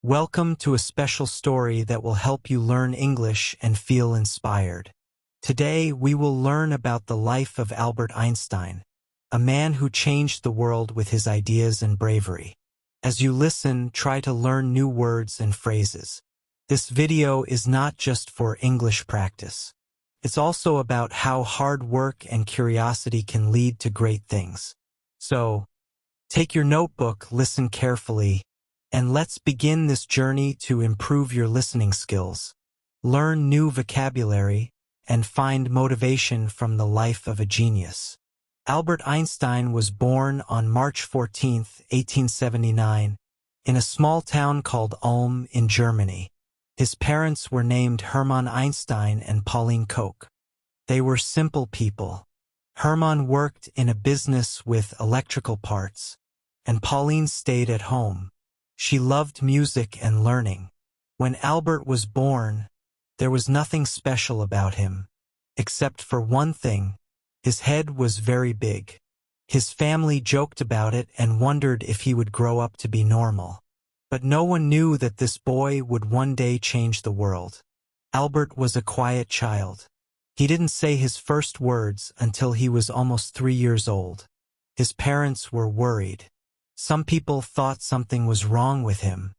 Welcome to a special story that will help you learn English and feel inspired. Today, we will learn about the life of Albert Einstein, a man who changed the world with his ideas and bravery. As you listen, try to learn new words and phrases. This video is not just for English practice. It's also about how hard work and curiosity can lead to great things. So, take your notebook, listen carefully, and let's begin this journey to improve your listening skills, learn new vocabulary, and find motivation from the life of a genius. Albert Einstein was born on March 14, 1879, in a small town called Ulm in Germany. His parents were named Hermann Einstein and Pauline Koch. They were simple people. Hermann worked in a business with electrical parts, and Pauline stayed at home. She loved music and learning. When Albert was born, there was nothing special about him, except for one thing: his head was very big. His family joked about it and wondered if he would grow up to be normal. But no one knew that this boy would one day change the world. Albert was a quiet child. He didn't say his first words until he was almost 3 years old. His parents were worried. Some people thought something was wrong with him.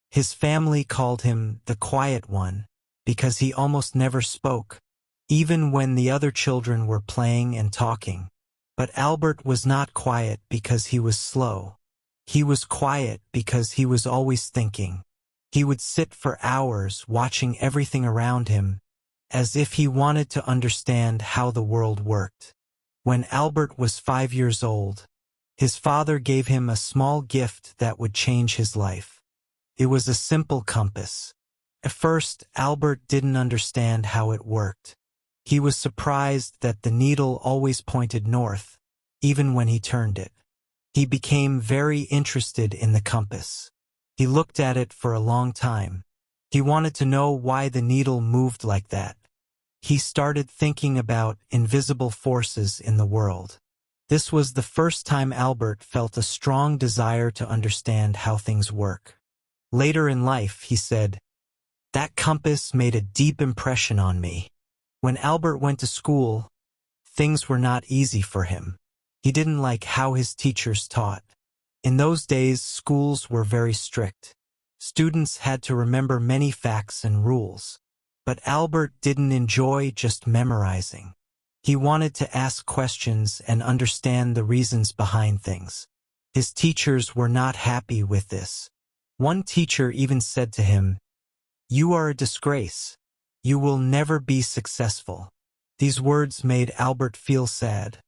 His family called him the quiet one because he almost never spoke, even when the other children were playing and talking. But Albert was not quiet because he was slow. He was quiet because he was always thinking. He would sit for hours watching everything around him, as if he wanted to understand how the world worked. When Albert was 5 years old, his father gave him a small gift that would change his life. It was a simple compass. At first, Albert didn't understand how it worked. He was surprised that the needle always pointed north, even when he turned it. He became very interested in the compass. He looked at it for a long time. He wanted to know why the needle moved like that. He started thinking about invisible forces in the world. This was the first time Albert felt a strong desire to understand how things work. Later in life, he said, "That compass made a deep impression on me." When Albert went to school, things were not easy for him. He didn't like how his teachers taught. In those days, schools were very strict. Students had to remember many facts and rules. But Albert didn't enjoy just memorizing. He wanted to ask questions and understand the reasons behind things. His teachers were not happy with this. One teacher even said to him, "You are a disgrace. You will never be successful." These words made Albert feel sad.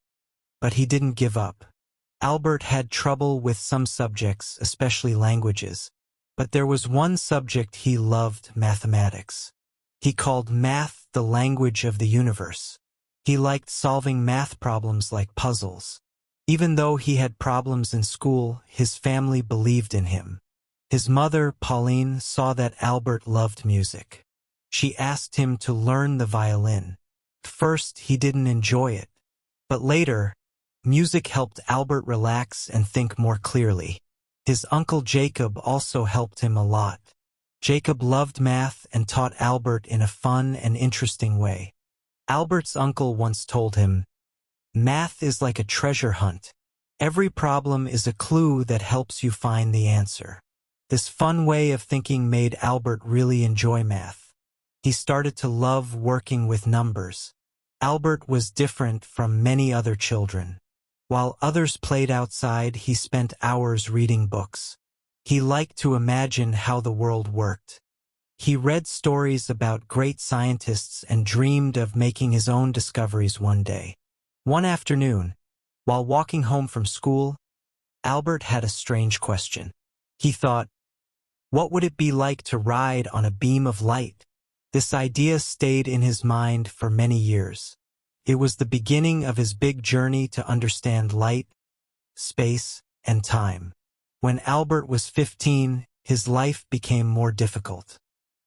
But he didn't give up. Albert had trouble with some subjects, especially languages. But there was one subject he loved: mathematics. He called math the language of the universe. He liked solving math problems like puzzles. Even though he had problems in school, his family believed in him. His mother, Pauline, saw that Albert loved music. She asked him to learn the violin. First, he didn't enjoy it. But later, music helped Albert relax and think more clearly. His uncle Jacob also helped him a lot. Jacob loved math and taught Albert in a fun and interesting way. Albert's uncle once told him, "Math is like a treasure hunt. Every problem is a clue that helps you find the answer." This fun way of thinking made Albert really enjoy math. He started to love working with numbers. Albert was different from many other children. While others played outside, he spent hours reading books. He liked to imagine how the world worked. He read stories about great scientists and dreamed of making his own discoveries one day. One afternoon, while walking home from school, Albert had a strange question. He thought, what would it be like to ride on a beam of light? This idea stayed in his mind for many years. It was the beginning of his big journey to understand light, space, and time. When Albert was 15, his life became more difficult.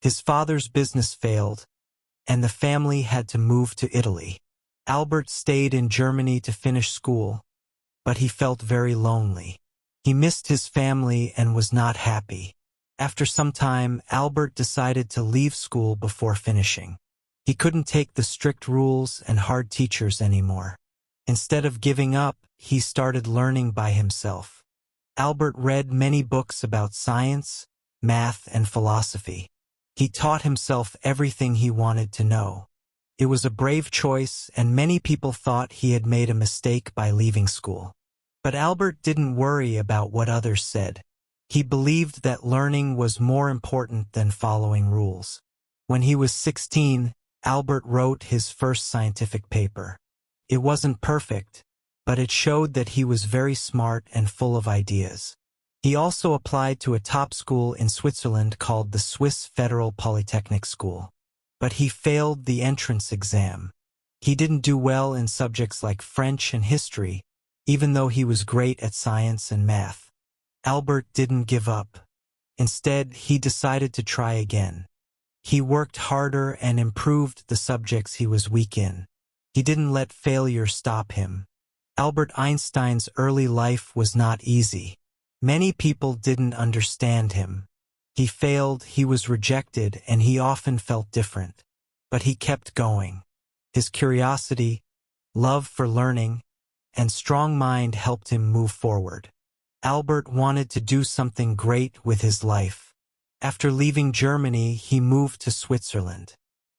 His father's business failed, and the family had to move to Italy. Albert stayed in Germany to finish school, but he felt very lonely. He missed his family and was not happy. After some time, Albert decided to leave school before finishing. He couldn't take the strict rules and hard teachers anymore. Instead of giving up, he started learning by himself. Albert read many books about science, math, and philosophy. He taught himself everything he wanted to know. It was a brave choice, and many people thought he had made a mistake by leaving school. But Albert didn't worry about what others said. He believed that learning was more important than following rules. When he was 16, Albert wrote his first scientific paper. It wasn't perfect, but it showed that he was very smart and full of ideas. He also applied to a top school in Switzerland called the Swiss Federal Polytechnic School. But he failed the entrance exam. He didn't do well in subjects like French and history, even though he was great at science and math. Albert didn't give up. Instead, he decided to try again. He worked harder and improved the subjects he was weak in. He didn't let failure stop him. Albert Einstein's early life was not easy. Many people didn't understand him. He failed, he was rejected, and he often felt different. But he kept going. His curiosity, love for learning, and strong mind helped him move forward. Albert wanted to do something great with his life. After leaving Germany, he moved to Switzerland.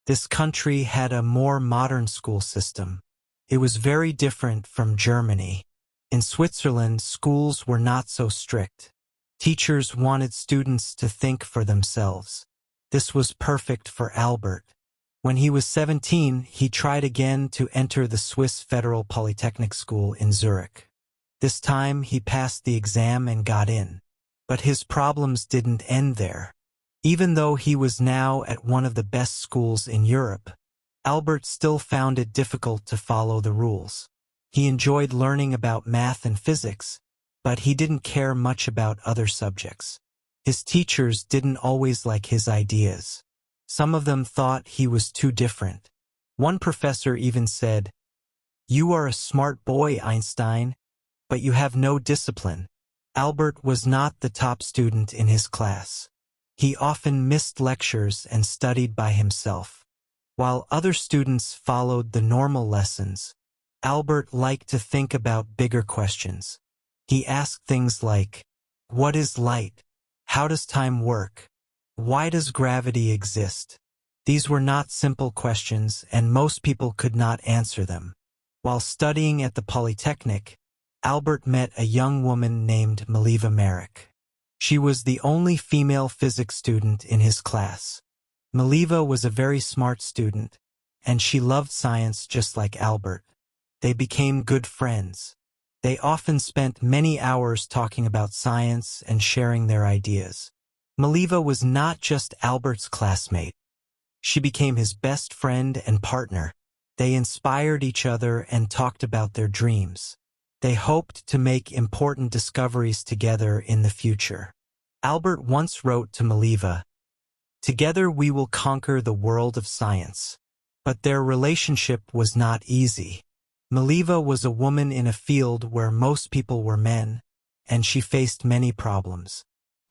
This country had a more modern school system. It was very different from Germany. In Switzerland, schools were not so strict. Teachers wanted students to think for themselves. This was perfect for Albert. When he was 17, he tried again to enter the Swiss Federal Polytechnic School in Zurich. This time, he passed the exam and got in. But his problems didn't end there. Even though he was now at one of the best schools in Europe, Albert still found it difficult to follow the rules. He enjoyed learning about math and physics, but he didn't care much about other subjects. His teachers didn't always like his ideas. Some of them thought he was too different. One professor even said, "You are a smart boy, Einstein, but you have no discipline." Albert was not the top student in his class. He often missed lectures and studied by himself. While other students followed the normal lessons, Albert liked to think about bigger questions. He asked things like, what is light? How does time work? Why does gravity exist? These were not simple questions, and most people could not answer them. While studying at the Polytechnic, Albert met a young woman named Mileva Merrick. She was the only female physics student in his class. Mileva was a very smart student, and she loved science just like Albert. They became good friends. They often spent many hours talking about science and sharing their ideas. Mileva was not just Albert's classmate. She became his best friend and partner. They inspired each other and talked about their dreams. They hoped to make important discoveries together in the future. Albert once wrote to Mileva, "Together we will conquer the world of science." But their relationship was not easy. Mileva was a woman in a field where most people were men, and she faced many problems.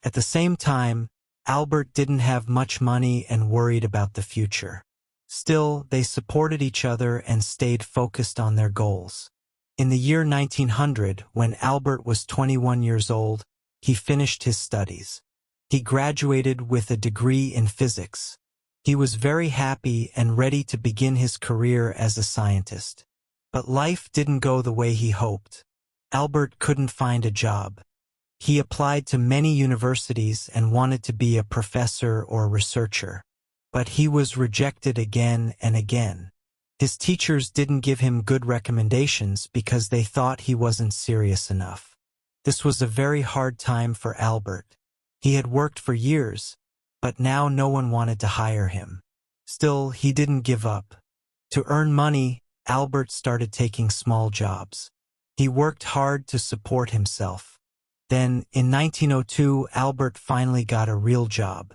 At the same time, Albert didn't have much money and worried about the future. Still, they supported each other and stayed focused on their goals. In the year 1900, when Albert was 21 years old, he finished his studies. He graduated with a degree in physics. He was very happy and ready to begin his career as a scientist. But life didn't go the way he hoped. Albert couldn't find a job. He applied to many universities and wanted to be a professor or researcher. But he was rejected again and again. His teachers didn't give him good recommendations because they thought he wasn't serious enough. This was a very hard time for Albert. He had worked for years, but now no one wanted to hire him. Still, he didn't give up. To earn money, Albert started taking small jobs. He worked hard to support himself. Then, in 1902, Albert finally got a real job.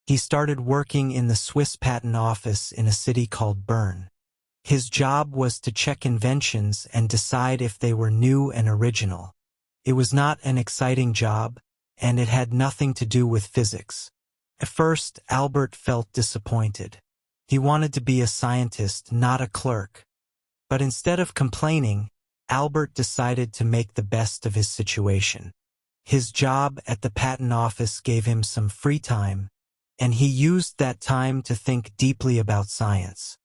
He started working in the Swiss patent office in a city called Bern. His job was to check inventions and decide if they were new and original. It was not an exciting job, and it had nothing to do with physics. At first, Albert felt disappointed. He wanted to be a scientist, not a clerk. But instead of complaining, Albert decided to make the best of his situation. His job at the patent office gave him some free time, and he used that time to think deeply about science.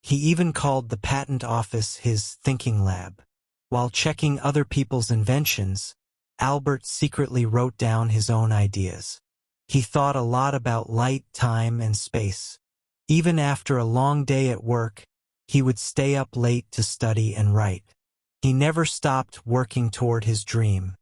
He even called the patent office his thinking lab. While checking other people's inventions, Albert secretly wrote down his own ideas. He thought a lot about light, time, and space. Even after a long day at work, he would stay up late to study and write. He never stopped working toward his dream.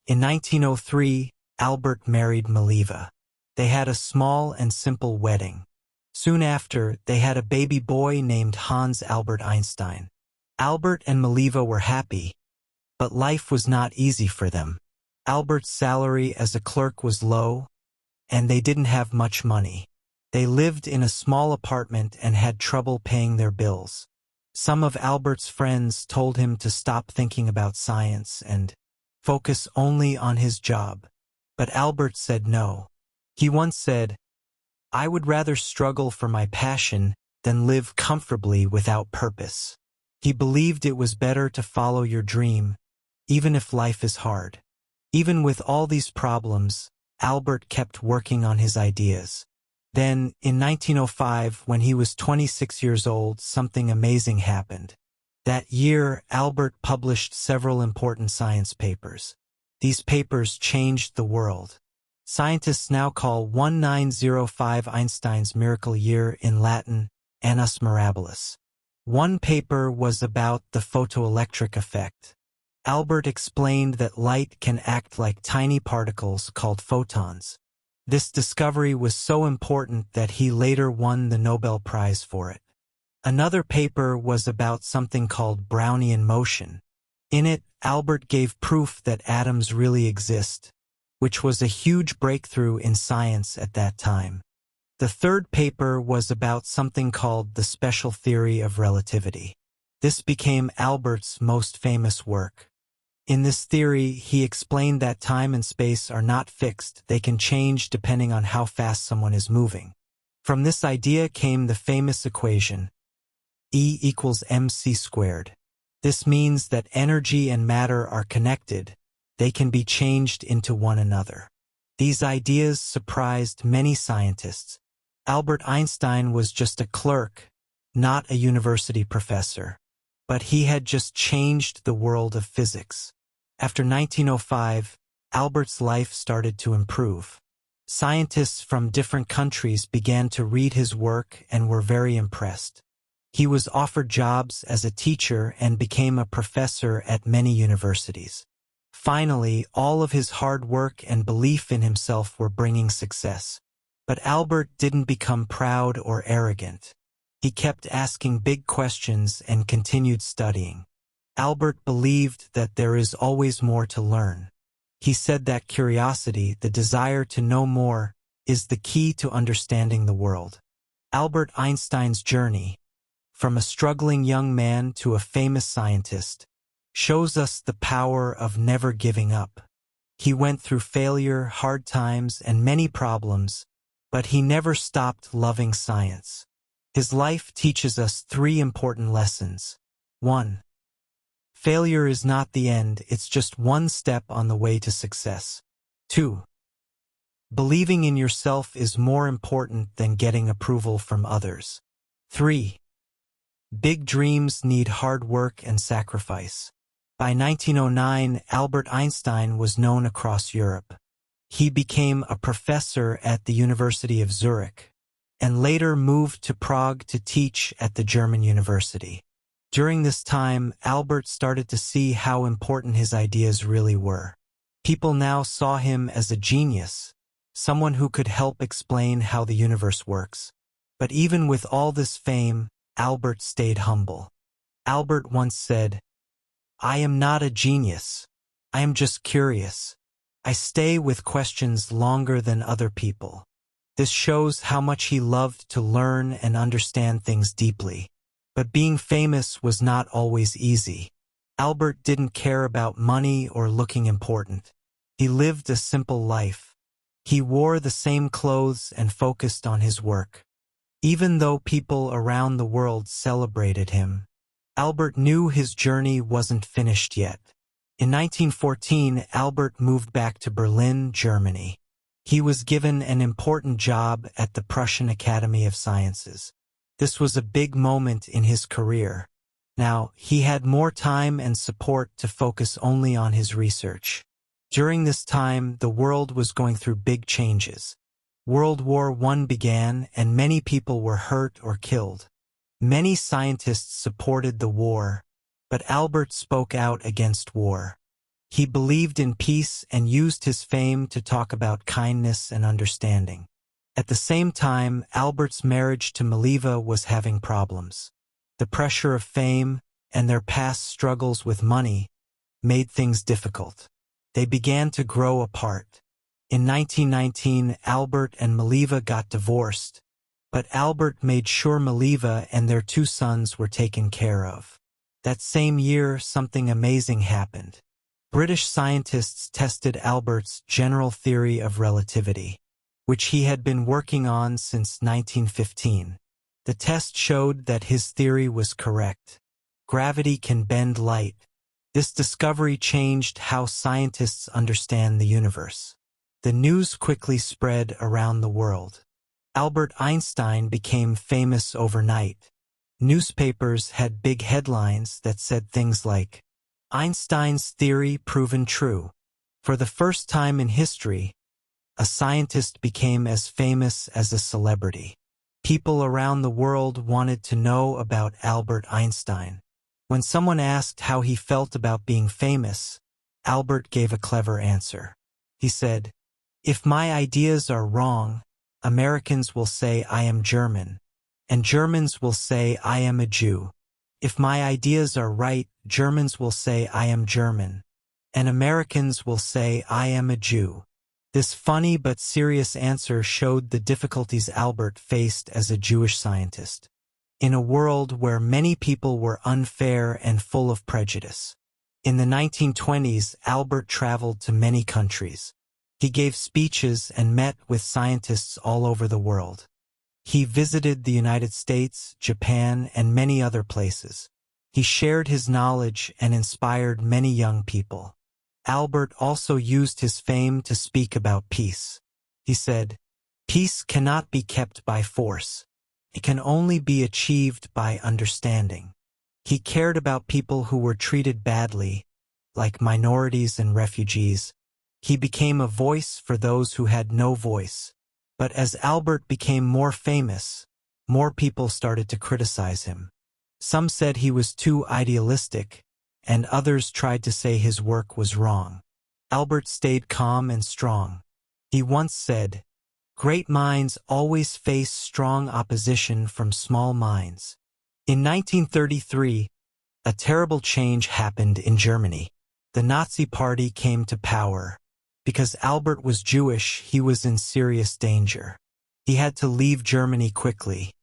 In 1903, Albert married Maliva. They had a small and simple wedding. Soon after, they had a baby boy named Hans Albert Einstein. Albert and Maliva were happy, but life was not easy for them. Albert's salary as a clerk was low, and they didn't have much money. They lived in a small apartment and had trouble paying their bills. Some of Albert's friends told him to stop thinking about science and focus only on his job. But Albert said no. He once said, "I would rather struggle for my passion than live comfortably without purpose." He believed it was better to follow your dream, even if life is hard. Even with all these problems, Albert kept working on his ideas. Then, in 1905, when he was 26 years old, something amazing happened. That year, Albert published several important science papers. These papers changed the world. Scientists now call 1905 Einstein's miracle year in Latin Annus Mirabilis. One paper was about the photoelectric effect. Albert explained that light can act like tiny particles called photons. This discovery was so important that he later won the Nobel Prize for it. Another paper was about something called Brownian motion. In it, Albert gave proof that atoms really exist, which was a huge breakthrough in science at that time. The third paper was about something called the special theory of relativity. This became Albert's most famous work. In this theory, he explained that time and space are not fixed, they can change depending on how fast someone is moving. From this idea came the famous equation, E equals mc squared. This means that energy and matter are connected, they can be changed into one another. These ideas surprised many scientists. Albert Einstein was just a clerk, not a university professor. But he had just changed the world of physics. After 1905, Albert's life started to improve. Scientists from different countries began to read his work and were very impressed. He was offered jobs as a teacher and became a professor at many universities. Finally, all of his hard work and belief in himself were bringing success. But Albert didn't become proud or arrogant. He kept asking big questions and continued studying. Albert believed that there is always more to learn. He said that curiosity, the desire to know more, is the key to understanding the world. Albert Einstein's journey, from a struggling young man to a famous scientist, shows us the power of never giving up. He went through failure, hard times, and many problems, but he never stopped loving science. His life teaches us 3 important lessons. 1. Failure is not the end, it's just one step on the way to success. 2. Believing in yourself is more important than getting approval from others. 3. Big dreams need hard work and sacrifice. By 1909, Albert Einstein was known across Europe. He became a professor at the University of Zurich, and later moved to Prague to teach at the German university. During this time, Albert started to see how important his ideas really were. People now saw him as a genius, someone who could help explain how the universe works. But even with all this fame, Albert stayed humble. Albert once said, "I am not a genius. I am just curious. I stay with questions longer than other people." This shows how much he loved to learn and understand things deeply. But being famous was not always easy. Albert didn't care about money or looking important. He lived a simple life. He wore the same clothes and focused on his work. Even though people around the world celebrated him, Albert knew his journey wasn't finished yet. In 1914, Albert moved back to Berlin, Germany. He was given an important job at the Prussian Academy of Sciences. This was a big moment in his career. Now, he had more time and support to focus only on his research. During this time, the world was going through big changes. World War I began, and many people were hurt or killed. Many scientists supported the war, but Albert spoke out against war. He believed in peace and used his fame to talk about kindness and understanding. At the same time, Albert's marriage to Mileva was having problems. The pressure of fame and their past struggles with money made things difficult. They began to grow apart. In 1919, Albert and Mileva got divorced, but Albert made sure Mileva and their 2 sons were taken care of. That same year, something amazing happened. British scientists tested Albert's general theory of relativity, which he had been working on since 1915. The test showed that his theory was correct. Gravity can bend light. This discovery changed how scientists understand the universe. The news quickly spread around the world. Albert Einstein became famous overnight. Newspapers had big headlines that said things like, "Einstein's theory proven true." For the first time in history, a scientist became as famous as a celebrity. People around the world wanted to know about Albert Einstein. When someone asked how he felt about being famous, Albert gave a clever answer. He said, "If my ideas are wrong, Americans will say I am German, and Germans will say I am a Jew. If my ideas are right, Germans will say I am German, and Americans will say I am a Jew." This funny but serious answer showed the difficulties Albert faced as a Jewish scientist, in a world where many people were unfair and full of prejudice. In the 1920s, Albert traveled to many countries. He gave speeches and met with scientists all over the world. He visited the United States, Japan, and many other places. He shared his knowledge and inspired many young people. Albert also used his fame to speak about peace. He said, "Peace cannot be kept by force. It can only be achieved by understanding." He cared about people who were treated badly, like minorities and refugees. He became a voice for those who had no voice. But as Albert became more famous, more people started to criticize him. Some said he was too idealistic, and others tried to say his work was wrong. Albert stayed calm and strong. He once said, "Great minds always face strong opposition from small minds." In 1933, a terrible change happened in Germany. The Nazi Party came to power. Because Albert was Jewish, he was in serious danger. He had to leave Germany quickly.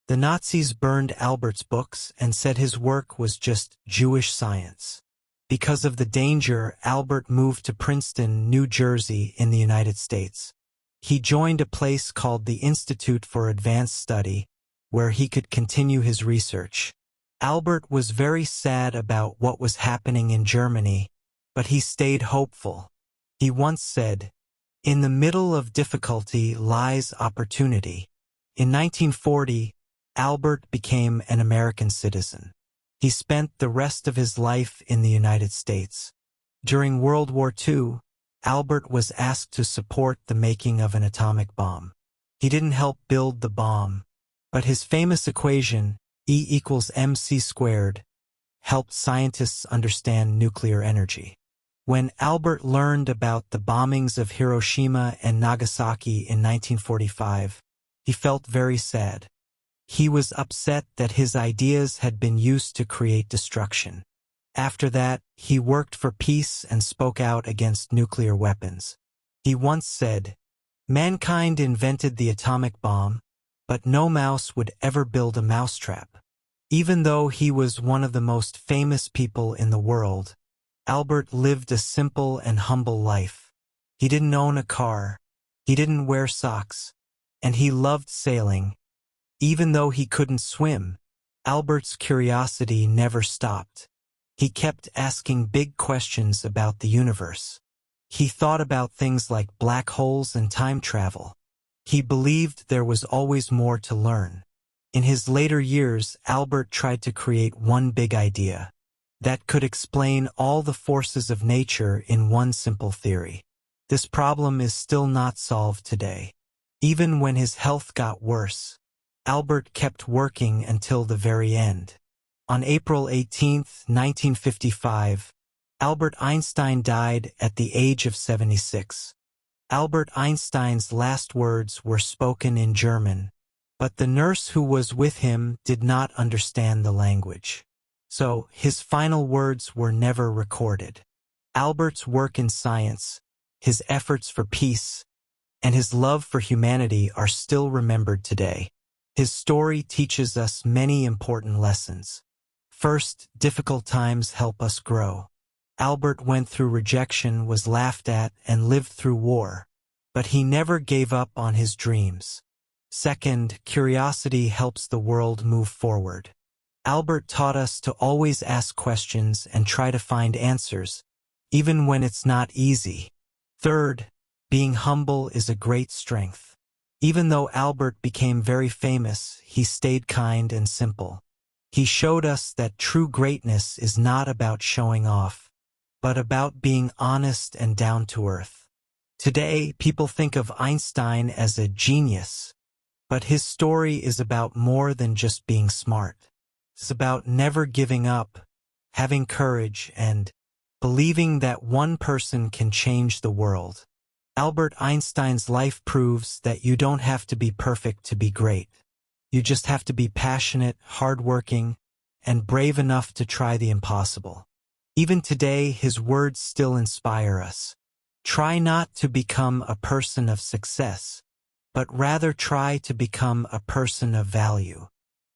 The Nazis burned Albert's books and said his work was just Jewish science. Because of the danger, Albert moved to Princeton, New Jersey, in the United States. He joined a place called the Institute for Advanced Study, where he could continue his research. Albert was very sad about what was happening in Germany, but he stayed hopeful. He once said, "In the middle of difficulty lies opportunity." In 1940, Albert became an American citizen. He spent the rest of his life in the United States. During World War II, Albert was asked to support the making of an atomic bomb. He didn't help build the bomb, but his famous equation, E=mc², helped scientists understand nuclear energy. When Albert learned about the bombings of Hiroshima and Nagasaki in 1945, he felt very sad. He was upset that his ideas had been used to create destruction. After that, he worked for peace and spoke out against nuclear weapons. He once said, "Mankind invented the atomic bomb, but no mouse would ever build a mousetrap." Even though he was one of the most famous people in the world, Albert lived a simple and humble life. He didn't own a car. He didn't wear socks. And he loved sailing. Even though he couldn't swim, Albert's curiosity never stopped. He kept asking big questions about the universe. He thought about things like black holes and time travel. He believed there was always more to learn. In his later years, Albert tried to create one big idea that could explain all the forces of nature in one simple theory. This problem is still not solved today. Even when his health got worse, Albert kept working until the very end. On April 18, 1955, Albert Einstein died at the age of 76. Albert Einstein's last words were spoken in German, but the nurse who was with him did not understand the language. So, his final words were never recorded. Albert's work in science, his efforts for peace, and his love for humanity are still remembered today. His story teaches us many important lessons. First, difficult times help us grow. Albert went through rejection, was laughed at, and lived through war. But he never gave up on his dreams. Second, curiosity helps the world move forward. Albert taught us to always ask questions and try to find answers, even when it's not easy. Third, being humble is a great strength. Even though Albert became very famous, he stayed kind and simple. He showed us that true greatness is not about showing off, but about being honest and down to earth. Today, people think of Einstein as a genius, but his story is about more than just being smart. It's about never giving up, having courage, and believing that one person can change the world. Albert Einstein's life proves that you don't have to be perfect to be great. You just have to be passionate, hardworking, and brave enough to try the impossible. Even today, his words still inspire us. Try not to become a person of success, but rather try to become a person of value.